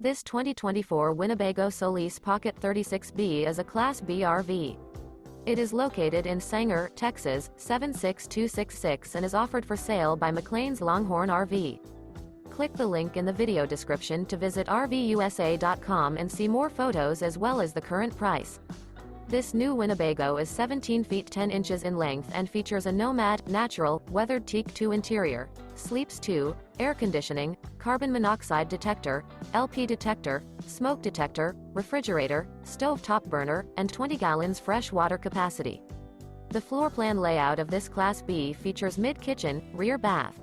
This 2024 Winnebago Solis Pocket 36B is a Class B RV. It is located in Sanger, Texas, 76266 and is offered for sale by McClain's Longhorn RV. Click the link in the video description to visit RVUSA.com and see more photos as well as the current price. This new Winnebago is 17 feet 10 inches in length and features a Nomad, natural, weathered Teak 2 interior, sleeps 2, air conditioning, carbon monoxide detector, LP detector, smoke detector, refrigerator, stove top burner, and 20 gallons fresh water capacity. The floor plan layout of this Class B features mid-kitchen, rear bath.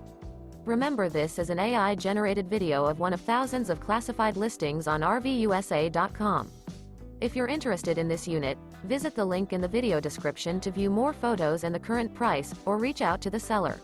Remember, this is an AI-generated video of one of thousands of classified listings on RVUSA.com. If you're interested in this unit, visit the link in the video description to view more photos and the current price, or reach out to the seller.